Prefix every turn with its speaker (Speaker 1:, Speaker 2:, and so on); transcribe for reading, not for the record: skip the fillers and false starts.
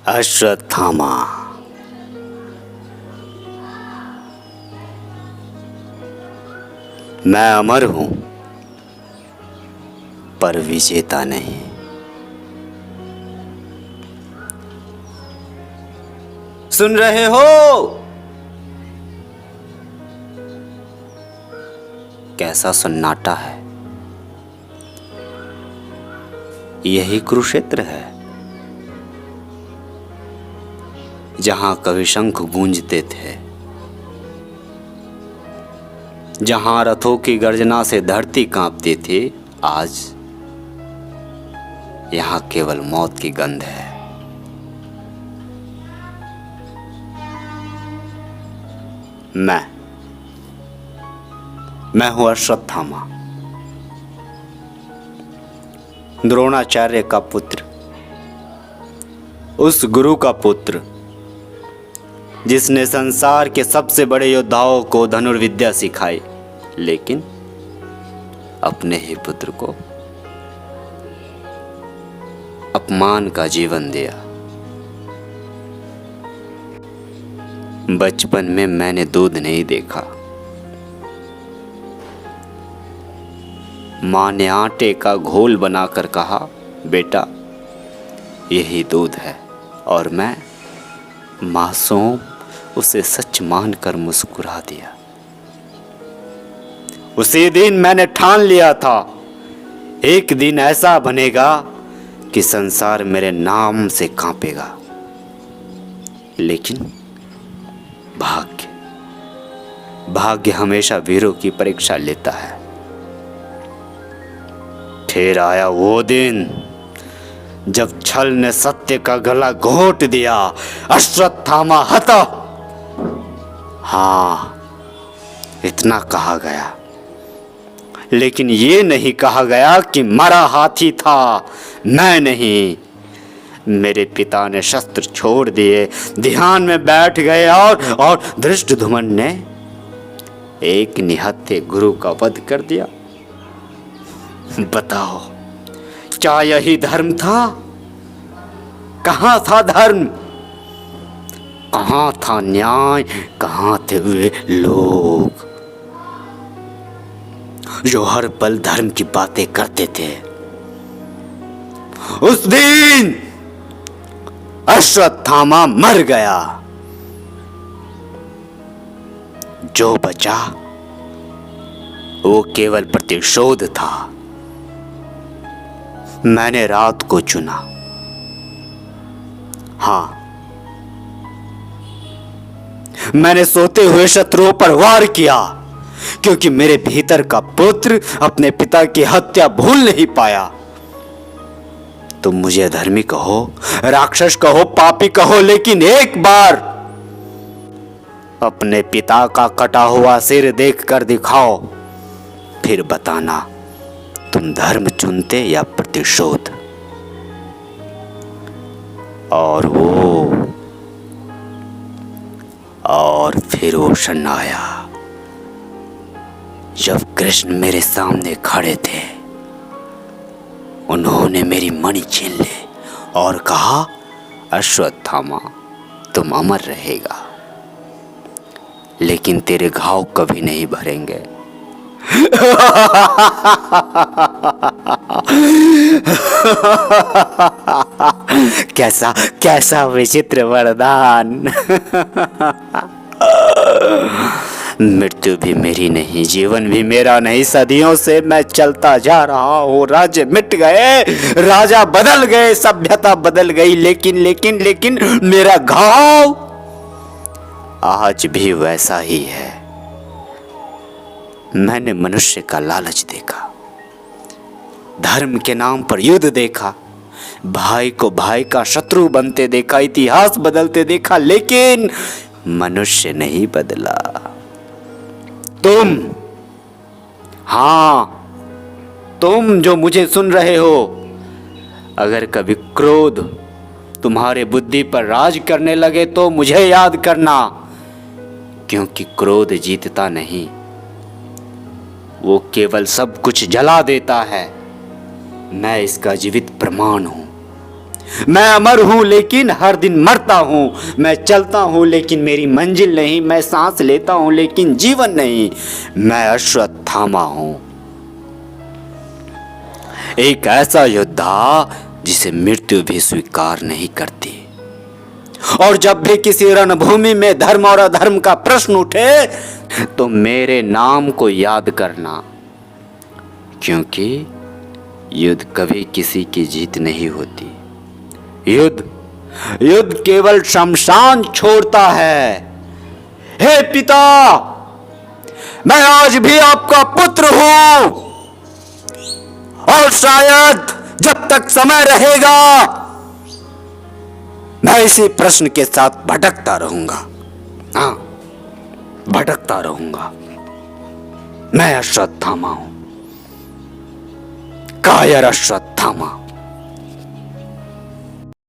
Speaker 1: अश्वत्थामा। मैं अमर हूं पर विजेता नहीं। सुन रहे हो? कैसा सन्नाटा है। यही कुरुक्षेत्र है जहां कभी शंख गूंजते थे, जहां रथों की गर्जना से धरती कांपती थी। आज यहां केवल मौत की गंध है। मैं हूं अश्वत्थामा, द्रोणाचार्य का पुत्र, उस गुरु का पुत्र जिसने संसार के सबसे बड़े योद्धाओं को धनुर्विद्या सिखाई, लेकिन अपने ही पुत्र को अपमान का जीवन दिया। बचपन में मैंने दूध नहीं देखा। मां ने आटे का घोल बनाकर कहा, बेटा यही दूध है, और मैं मासूम उसे सच मानकर मुस्कुरा दिया। उसी दिन मैंने ठान लिया था, एक दिन ऐसा बनेगा कि संसार मेरे नाम से कांपेगा। लेकिन भाग्य हमेशा वीरों की परीक्षा लेता है। फिर आया वो दिन जब छल ने सत्य का गला घोंट दिया। अश्वत्थामा हता। हाँ, इतना कहा गया, लेकिन ये नहीं कहा गया कि मरा हाथी था। मैं नहीं, मेरे पिता ने शस्त्र छोड़ दिए, ध्यान में बैठ गए और धृष्टद्युम्न ने एक निहत्थे गुरु का वध कर दिया। बताओ, क्या यही धर्म था? कहां था धर्म? कहां था न्याय? कहां थे वे लोग जो हर पल धर्म की बातें करते थे? उस दिन अश्वत्थामा मर गया। जो बचा वो केवल प्रतिशोध था। मैंने रात को चुना। हाँ, मैंने सोते हुए शत्रुओं पर वार किया, क्योंकि मेरे भीतर का पुत्र अपने पिता की हत्या भूल नहीं पाया। तुम मुझे अधर्मी कहो, राक्षस कहो, पापी कहो, लेकिन एक बार अपने पिता का कटा हुआ सिर देखकर दिखाओ, फिर बताना तुम धर्म चुनते या प्रतिशोध। और फिर वो क्षण आया जब कृष्ण मेरे सामने खड़े थे। उन्होंने मेरी मणि छीन ली और कहा, अश्वत्थामा तुम अमर रहेगा, लेकिन तेरे घाव कभी नहीं भरेंगे। कैसा विचित्र वरदान। मृत्यु भी मेरी नहीं, जीवन भी मेरा नहीं। सदियों से मैं चलता जा रहा हूँ। राज्य मिट गए, राजा बदल गए, सभ्यता बदल गई, लेकिन मेरा घाव आज भी वैसा ही है। मैंने मनुष्य का लालच देखा, धर्म के नाम पर युद्ध देखा, भाई को भाई का शत्रु बनते देखा, इतिहास बदलते देखा, लेकिन मनुष्य नहीं बदला। तुम जो मुझे सुन रहे हो, अगर कभी क्रोध तुम्हारे बुद्धि पर राज करने लगे तो मुझे याद करना, क्योंकि क्रोध जीतता नहीं, वो केवल सब कुछ जला देता है। मैं इसका जीवित प्रमाण हूं। मैं अमर हूं लेकिन हर दिन मरता हूं। मैं चलता हूं लेकिन मेरी मंजिल नहीं। मैं सांस लेता हूं लेकिन जीवन नहीं। मैं अश्वत्थामा हूं, एक ऐसा योद्धा जिसे मृत्यु भी स्वीकार नहीं करती। और जब भी किसी रणभूमि में धर्म और अधर्म का प्रश्न उठे तो मेरे नाम को याद करना, क्योंकि युद्ध कभी किसी की जीत नहीं होती। युद्ध केवल शमशान छोड़ता है। हे पिता, मैं आज भी आपका पुत्र हूं और शायद जब तक समय रहेगा मैं इसी प्रश्न के साथ भटकता रहूंगा। हाँ, भटकता रहूंगा। मैं अश्वत्थामा हूं, कायर अश्वत्थामा।